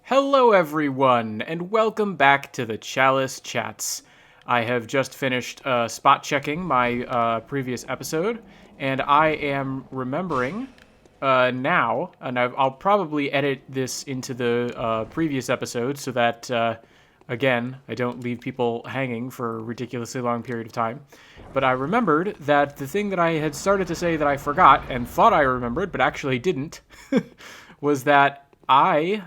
Hello everyone, and welcome back to the Chalice Chats. I have just finished spot checking my previous episode, and I am remembering now, and I'll probably edit this into the previous episode so that, again, I don't leave people hanging for a ridiculously long period of time. But I remembered that the thing that I had started to say that I forgot and thought I remembered, but actually didn't, was that I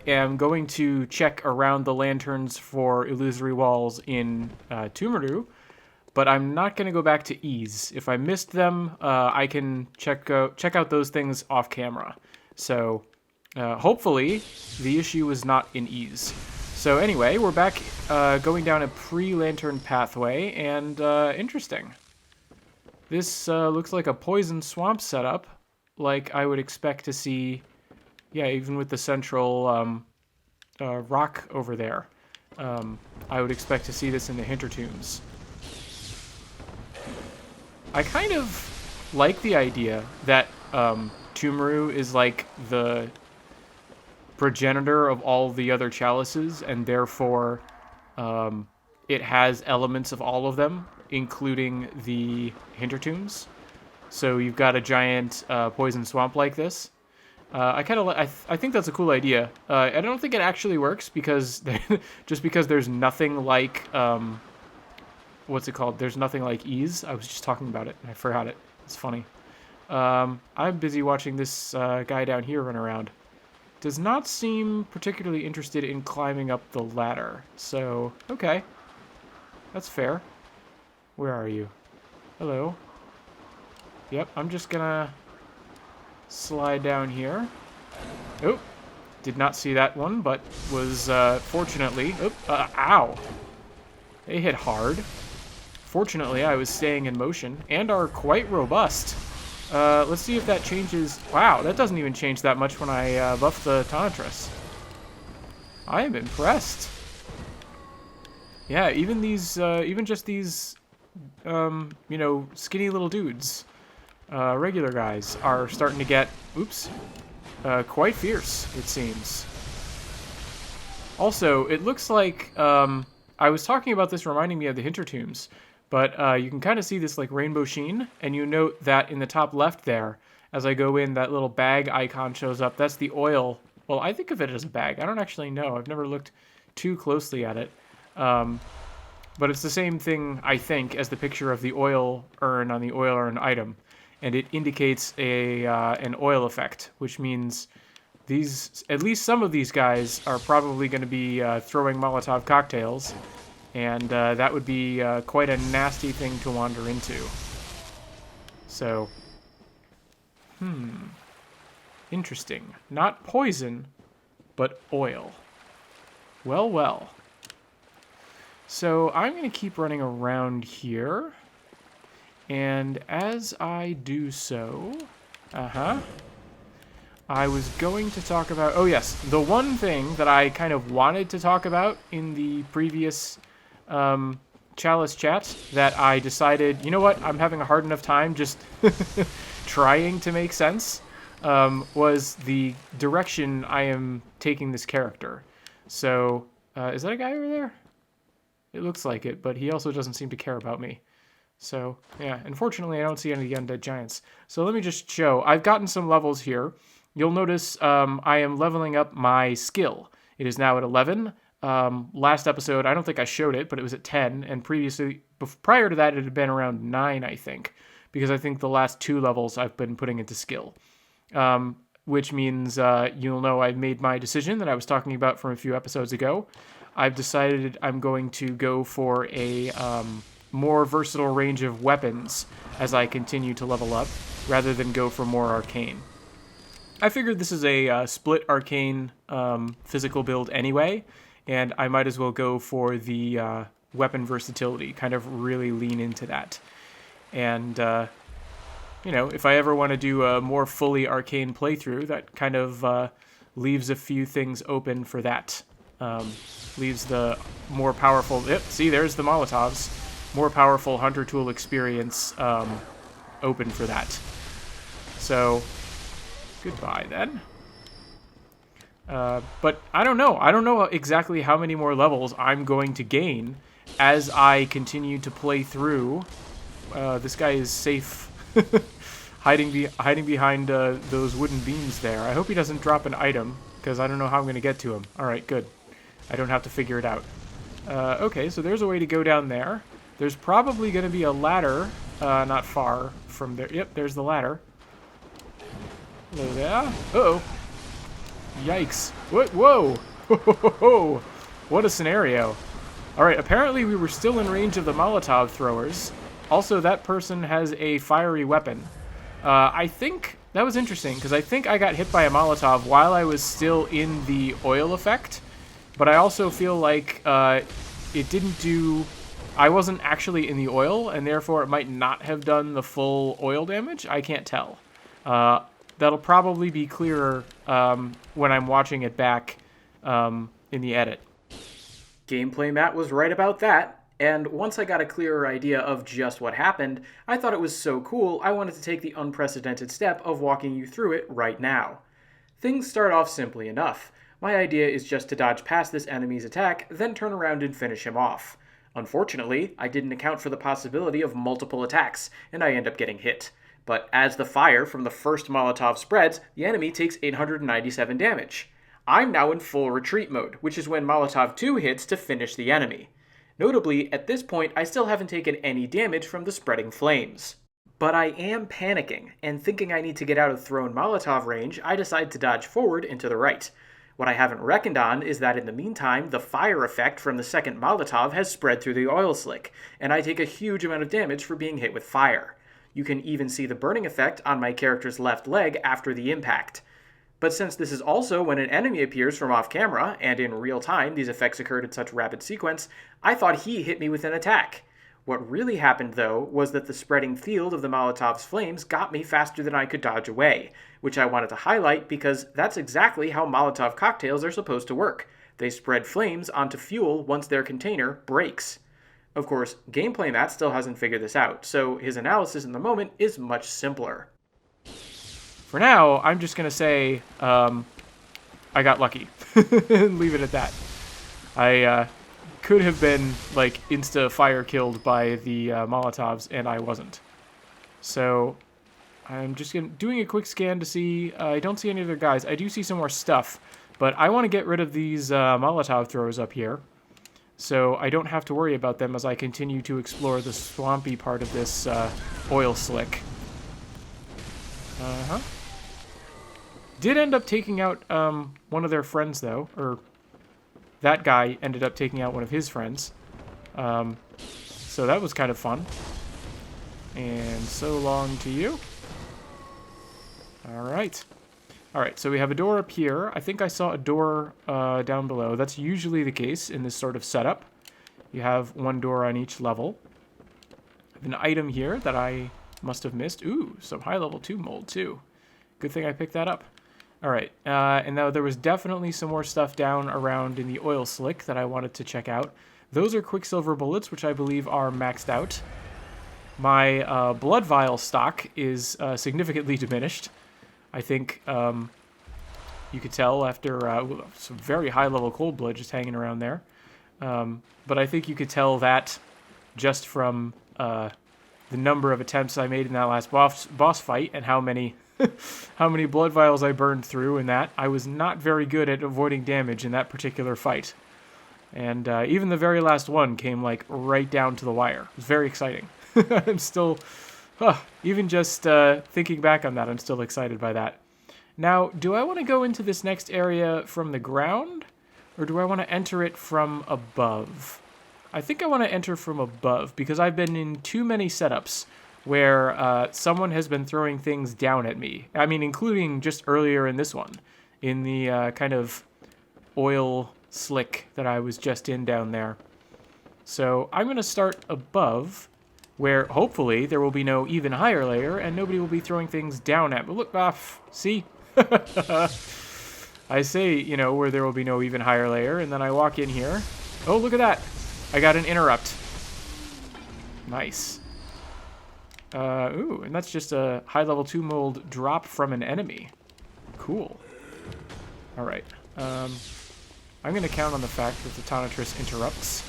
am going to check around the lanterns for illusory walls in Pthumeru, but I'm not going to go back to ease. If I missed them, I can check out those things off camera. So hopefully the issue was not in ease. So anyway, we're back going down a pre-lantern pathway, and interesting. This looks like a poison swamp setup, like I would expect to see. Yeah, even with the central rock over there. I would expect to see this in the Hintertombs. I kind of like the idea that Pthumeru is like the progenitor of all the other chalices, and therefore it has elements of all of them, including the Hintertombs. So you've got a giant poison swamp like this. I think that's a cool idea. I don't think it actually works because just because there's nothing like what's it called? There's nothing like ease. I was just talking about it and I forgot it. It's funny. I'm busy watching this guy down here run around. Does not seem particularly interested in climbing up the ladder. So okay, that's fair. Where are you? Hello. Yep, I'm just gonna slide down here. Oh, did not see that one, but was fortunately. Ow! They hit hard. Fortunately, I was staying in motion and are quite robust. Let's see if that changes. Wow, that doesn't even change that much when I buff the Tanatrus. I am impressed. Yeah, even these, even just these, skinny little dudes. Regular guys are starting to get, quite fierce, it seems. Also, it looks like, I was talking about this reminding me of the Hintertombs, but you can kind of see this like rainbow sheen, and you note that in the top left there, as I go in, that little bag icon shows up. That's the oil. Well, I think of it as a bag. I don't actually know. I've never looked too closely at it. But it's the same thing, I think, as the picture of the oil urn on the oil urn item. And it indicates an oil effect, which means at least some of these guys are probably going to be throwing Molotov cocktails, and that would be quite a nasty thing to wander into. So, interesting. Not poison, but oil. Well, well. So I'm going to keep running around here. And as I do so, I was going to talk about, oh yes, the one thing that I kind of wanted to talk about in the previous Chalice chat that I decided, you know what, I'm having a hard enough time just trying to make sense, was the direction I am taking this character. So, is that a guy over there? It looks like it, but he also doesn't seem to care about me. So, yeah, unfortunately, I don't see any undead giants. So let me just show. I've gotten some levels here. You'll notice I am leveling up my skill. It is now at 11. Last episode, I don't think I showed it, but it was at 10. And prior to that, it had been around 9, I think. Because I think the last 2 levels I've been putting into skill. Which means you'll know I made my decision that I was talking about from a few episodes ago. I've decided I'm going to go for a more versatile range of weapons as I continue to level up, rather than go for more arcane. I figured this is a split arcane physical build anyway, and I might as well go for the weapon versatility, kind of really lean into that. And, if I ever want to do a more fully arcane playthrough, that kind of leaves a few things open for that. Leaves the more powerful... Yep, see, there's the Molotovs. More powerful Hunter Tool experience open for that. So, goodbye then. But I don't know. I don't know exactly how many more levels I'm going to gain as I continue to play through. This guy is safe, hiding behind those wooden beams there. I hope he doesn't drop an item, because I don't know how I'm going to get to him. All right, good. I don't have to figure it out. Okay, so there's a way to go down there. There's probably going to be a ladder not far from there. Yep, there's the ladder. Hello there. Uh-oh. Yikes. What? Whoa. What a scenario. All right, apparently we were still in range of the Molotov throwers. Also, that person has a fiery weapon. I think that was interesting, because I think I got hit by a Molotov while I was still in the oil effect. But I also feel like it didn't do... I wasn't actually in the oil, and therefore it might not have done the full oil damage. I can't tell. That'll probably be clearer when I'm watching it back in the edit. Gameplay Matt was right about that, and once I got a clearer idea of just what happened, I thought it was so cool I wanted to take the unprecedented step of walking you through it right now. Things start off simply enough. My idea is just to dodge past this enemy's attack, then turn around and finish him off. Unfortunately, I didn't account for the possibility of multiple attacks, and I end up getting hit. But as the fire from the first Molotov spreads, the enemy takes 897 damage. I'm now in full retreat mode, which is when Molotov 2 hits to finish the enemy. Notably, at this point, I still haven't taken any damage from the spreading flames. But I am panicking, and thinking I need to get out of thrown Molotov range, I decide to dodge forward and to the right. What I haven't reckoned on is that in the meantime, the fire effect from the second Molotov has spread through the oil slick, and I take a huge amount of damage for being hit with fire. You can even see the burning effect on my character's left leg after the impact. But since this is also when an enemy appears from off camera, and in real time these effects occurred in such rapid sequence, I thought he hit me with an attack. What really happened, though, was that the spreading field of the Molotov's flames got me faster than I could dodge away, which I wanted to highlight because that's exactly how Molotov cocktails are supposed to work. They spread flames onto fuel once their container breaks. Of course, Gameplay Matt still hasn't figured this out, so his analysis in the moment is much simpler. For now, I'm just going to say, I got lucky. Leave it at that. I could have been, like, insta-fire killed by the Molotovs, and I wasn't. So, I'm just doing a quick scan to see. I don't see any other guys. I do see some more stuff, but I want to get rid of these Molotov throwers up here, so I don't have to worry about them as I continue to explore the swampy part of this oil slick. Did end up taking out one of their friends, though, or that guy ended up taking out one of his friends. So that was kind of fun. And so long to you. Alright. Alright, so we have a door up here. I think I saw a door down below. That's usually the case in this sort of setup. You have one door on each level. I have an item here that I must have missed. Ooh, some high level 2 mold, too. Good thing I picked that up. Alright, and now there was definitely some more stuff down around in the oil slick that I wanted to check out. Those are Quicksilver bullets, which I believe are maxed out. My blood vial stock is significantly diminished. I think you could tell after some very high-level cold blood just hanging around there. But I think you could tell that just from the number of attempts I made in that last boss fight and how many blood vials I burned through in that. I was not very good at avoiding damage in that particular fight. And even the very last one came like right down to the wire. It was very exciting. I'm still, even just thinking back on that, I'm still excited by that. Now, do I want to go into this next area from the ground, or do I want to enter it from above? I think I want to enter from above, because I've been in too many setups where someone has been throwing things down at me. I mean, including just earlier in this one, in the kind of oil slick that I was just in down there. So I'm going to start above, where hopefully there will be no even higher layer and nobody will be throwing things down at me. Look, see? I say, you know, where there will be no even higher layer, and then I walk in here. Oh, look at that. I got an interrupt. Nice. Ooh, and that's just a high level 2 mold drop from an enemy. Cool. Alright. I'm going to count on the fact that the Tonitrus interrupts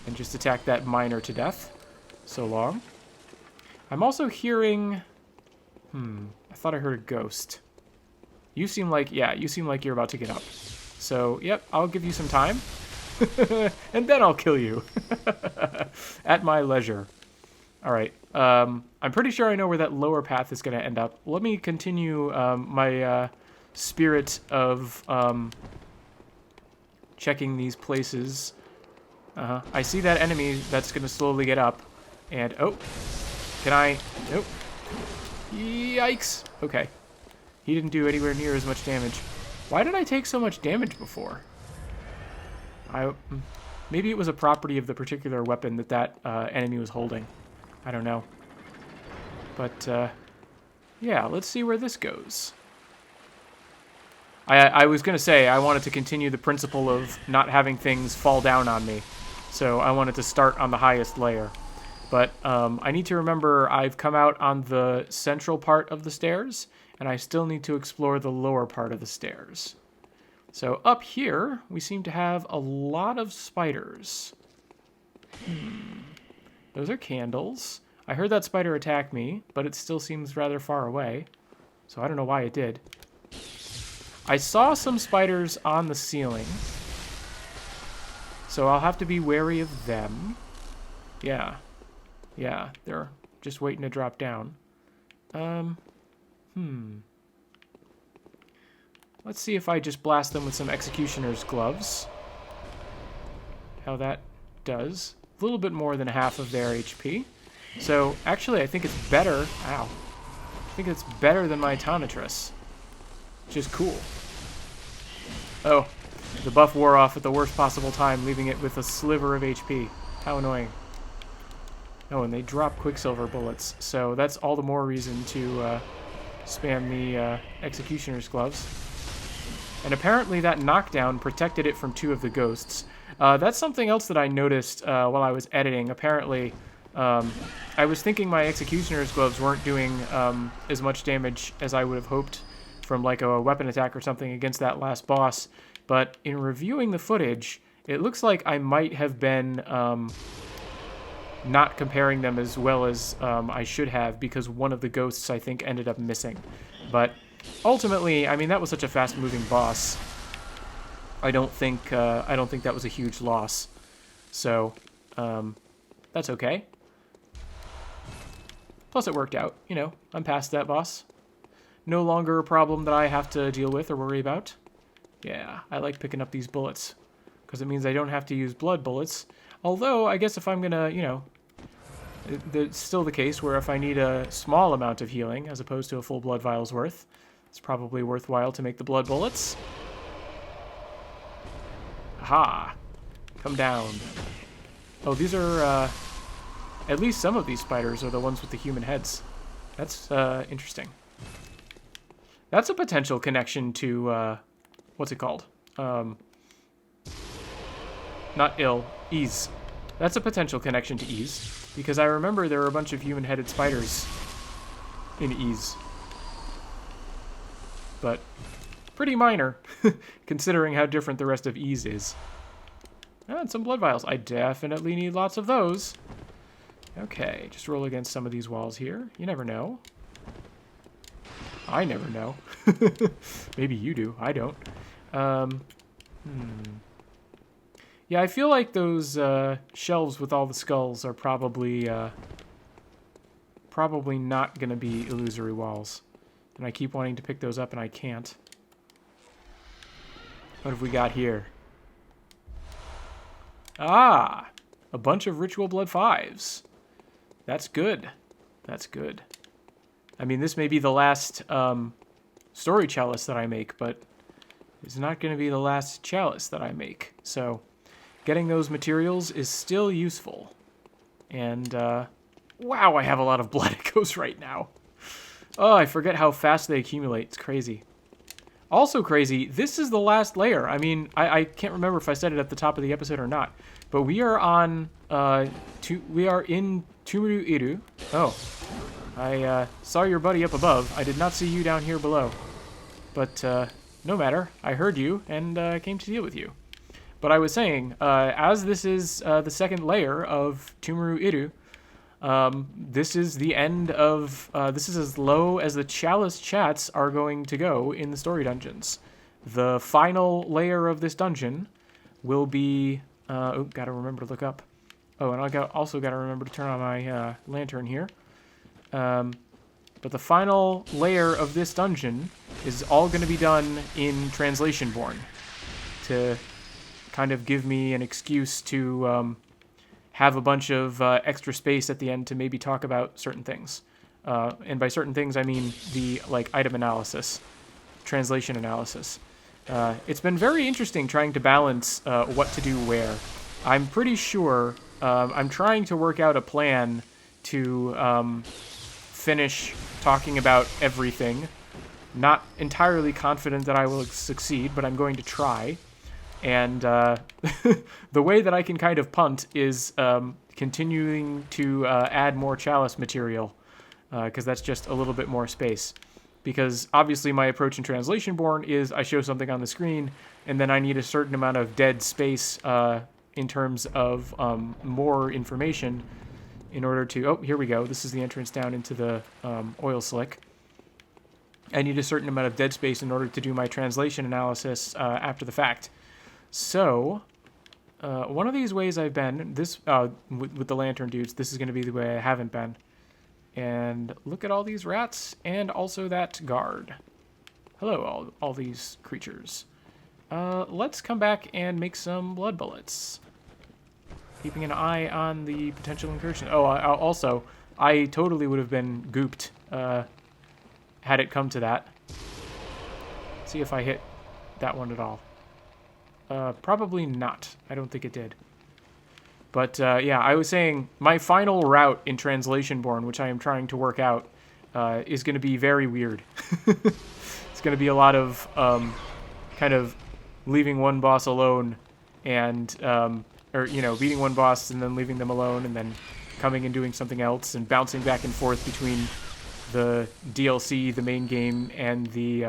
and just attack that miner to death. So long. I'm also hearing... I thought I heard a ghost. You seem like... Yeah, you seem like you're about to get up. So, yep, I'll give you some time. And then I'll kill you. At my leisure. Alright. I'm pretty sure I know where that lower path is going to end up. Let me continue my spirit of checking these places. I see that enemy that's going to slowly get up. And, oh. Can I... Nope. Yikes. Okay. He didn't do anywhere near as much damage. Why did I take so much damage before? Maybe it was a property of the particular weapon that enemy was holding. I don't know. But, yeah, let's see where this goes. I was going to say I wanted to continue the principle of not having things fall down on me. So I wanted to start on the highest layer. But I need to remember I've come out on the central part of the stairs, and I still need to explore the lower part of the stairs. So up here, we seem to have a lot of spiders. Those are candles. I heard that spider attack me, but it still seems rather far away. So I don't know why it did. I saw some spiders on the ceiling. So I'll have to be wary of them. Yeah. Yeah, they're just waiting to drop down. Let's see if I just blast them with some Executioner's Gloves. How that does. A little bit more than half of their HP. So, actually, I think it's better... Ow. I think it's better than my Tonitrus. Which is cool. Oh, the buff wore off at the worst possible time, leaving it with a sliver of HP. How annoying. Oh, and they drop Quicksilver bullets, so that's all the more reason to spam the Executioner's Gloves. And apparently that knockdown protected it from 2 of the ghosts. That's something else that I noticed while I was editing. Apparently, I was thinking my Executioner's Gloves weren't doing as much damage as I would have hoped from like a weapon attack or something against that last boss. But in reviewing the footage, it looks like I might have been... not comparing them as well as I should have, because one of the ghosts, I think, ended up missing. But ultimately, I mean, that was such a fast-moving boss. I don't think that was a huge loss. So, that's okay. Plus, it worked out. You know, I'm past that boss. No longer a problem that I have to deal with or worry about. Yeah, I like picking up these bullets, because it means I don't have to use blood bullets. Although, I guess if I'm going to, you know, it's still the case where if I need a small amount of healing as opposed to a full blood vial's worth, it's probably worthwhile to make the blood bullets. Aha! Come down. Oh, these are, at least some of these spiders are the ones with the human heads. That's, interesting. That's a potential connection to, what's it called? Not ill. Ease. That's a potential connection to Ease, because I remember there were a bunch of human-headed spiders in Ease. But pretty minor, considering how different the rest of Ease is. And some blood vials. I definitely need lots of those. Okay, just roll against some of these walls here. You never know. I never know. Maybe you do. I don't. Yeah, I feel like those shelves with all the skulls are probably not going to be illusory walls. And I keep wanting to pick those up and I can't. What have we got here? Ah! A bunch of Ritual Blood 5s. That's good. That's good. I mean, this may be the last story chalice that I make, but it's not going to be the last chalice that I make. So... getting those materials is still useful. And, wow, I have a lot of blood echoes right now. Oh, I forget how fast they accumulate. It's crazy. Also crazy, this is the last layer. I mean, I can't remember if I said it at the top of the episode or not. But we are on, we are in Pthumeru. Oh, I saw your buddy up above. I did not see you down here below. But, no matter. I heard you and came to deal with you. But I was saying, as this is the second layer of Pthumeru Iru, this is the end of, this is as low as the Chalice chats are going to go in the story dungeons. The final layer of this dungeon will be, oh, gotta remember to look up. Oh, and also gotta remember to turn on my lantern here. But the final layer of this dungeon is all going to be done in Translationborn to kind of give me an excuse to have a bunch of extra space at the end to maybe talk about certain things. And by certain things, I mean the item analysis, translation analysis. It's been very interesting trying to balance what to do where. I'm pretty sure I'm trying to work out a plan to finish talking about everything. Not entirely confident that I will succeed, but I'm going to try. And the way that I can kind of punt is continuing to add more Chalice material, because that's just a little bit more space. Because obviously my approach in Translationborn is I show something on the screen, and then I need a certain amount of dead space in terms of more information in order to... Oh, here we go. This is the entrance down into the oil slick. I need a certain amount of dead space in order to do my translation analysis after the fact. So, one of these ways I've been, this with the lantern dudes, this is going to be the way I haven't been. And look at all these rats, and also that guard. Hello, all these creatures. Let's come back and make some blood bullets. Keeping an eye on the potential incursion. Oh, also, I totally would have been gooped had it come to that. See if I hit that one at all. Probably not. I don't think it did. But, yeah, I was saying my final route in Translationborn, which I am trying to work out, is going to be very weird. It's going to be a lot of kind of leaving one boss alone and... or, you know, beating one boss and then leaving them alone and then coming and doing something else and bouncing back and forth between the DLC, the main game, and the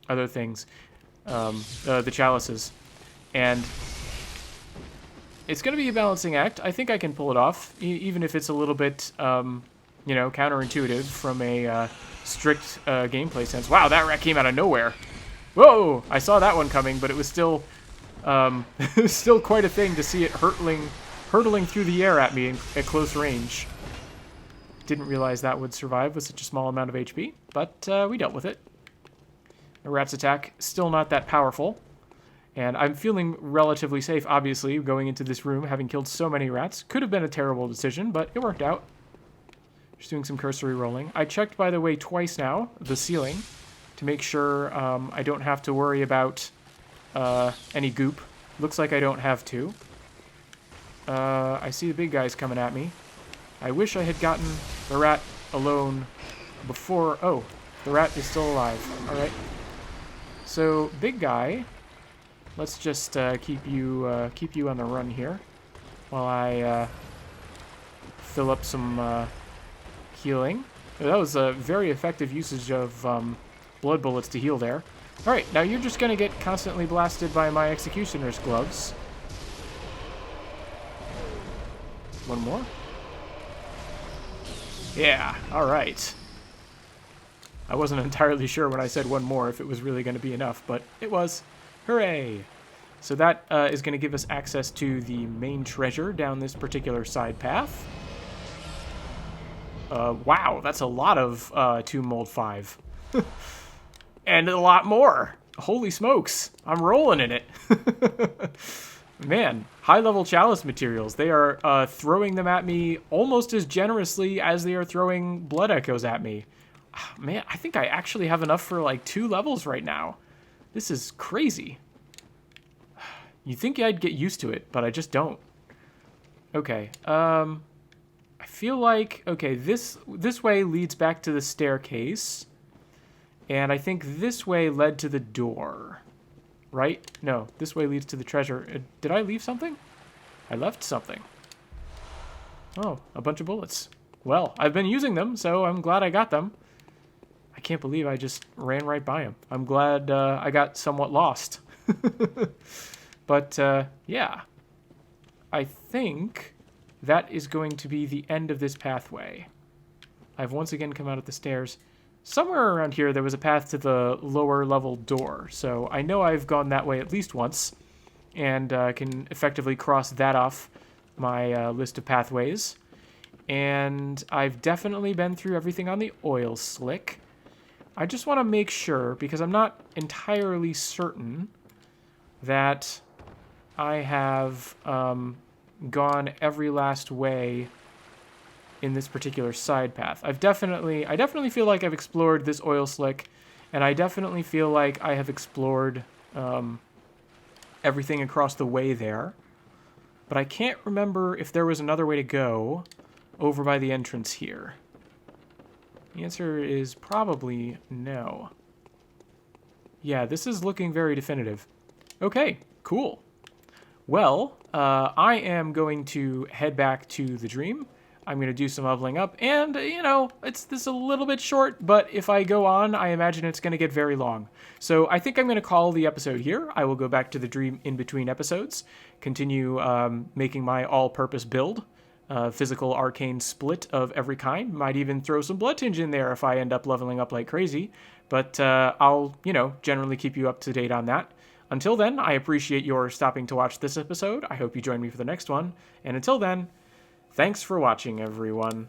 other things, the chalices. And it's going to be a balancing act. I think I can pull it off, even if it's a little bit, you know, counterintuitive from a strict gameplay sense. Wow, that rat came out of nowhere. Whoa! I saw that one coming, but it was still... it was still quite a thing to see it hurtling through the air at me at close range. Didn't realize that would survive with such a small amount of HP, but we dealt with it. A rat's attack, still not that powerful. And I'm feeling relatively safe, obviously, going into this room, having killed so many rats. Could have been a terrible decision, but it worked out. Just doing some cursory rolling. I checked, by the way, twice now, the ceiling, to make sure I don't have to worry about... any goop. Looks like I don't have to. I see the big guys coming at me. I wish I had gotten the rat alone before... Oh, the rat is still alive. Alright. So, big guy. Let's just keep you on the run here while I fill up some healing. That was a very effective usage of blood bullets to heal there. Alright, now you're just going to get constantly blasted by my Executioner's gloves. One more? Yeah, alright. I wasn't entirely sure when I said one more if it was really going to be enough, but it was. Hooray! So that is going to give us access to the main treasure down this particular side path. Wow, that's a lot of Tomb Mold 5. And a lot more. Holy smokes. I'm rolling in it. Man, high-level Chalice materials. They are throwing them at me almost as generously as they are throwing Blood Echoes at me. Man, I think I actually have enough for like 2 levels right now. This is crazy. You'd think I'd get used to it, but I just don't. Okay, I feel like... Okay, this way leads back to the staircase. And I think this way led to the door. Right? No, this way leads to the treasure. Did I leave something? I left something. Oh, a bunch of bullets. Well, I've been using them, so I'm glad I got them. I can't believe I just ran right by him. I'm glad I got somewhat lost. But, yeah. I think that is going to be the end of this pathway. I've once again come out of the stairs. Somewhere around here there was a path to the lower level door, so I know I've gone that way at least once, and can effectively cross that off my list of pathways. And I've definitely been through everything on the oil slick. I just want to make sure, because I'm not entirely certain that I have gone every last way in this particular side path. I definitely feel like I've explored this oil slick, and I definitely feel like I have explored everything across the way there. But I can't remember if there was another way to go over by the entrance here. The answer is probably no. Yeah, this is looking very definitive. Okay, cool. Well, I am going to head back to the dream. I'm going to do some leveling up, and, you know, this is a little bit short, but if I go on, I imagine it's going to get very long. So I think I'm going to call the episode here. I will go back to the dream in between episodes, continue making my all-purpose build, physical arcane split of every kind. Might even throw some blood tinge in there if I end up leveling up like crazy, but I'll, you know, generally keep you up to date on that. Until then, I appreciate your stopping to watch this episode. I hope you join me for the next one, and until then, thanks for watching, everyone.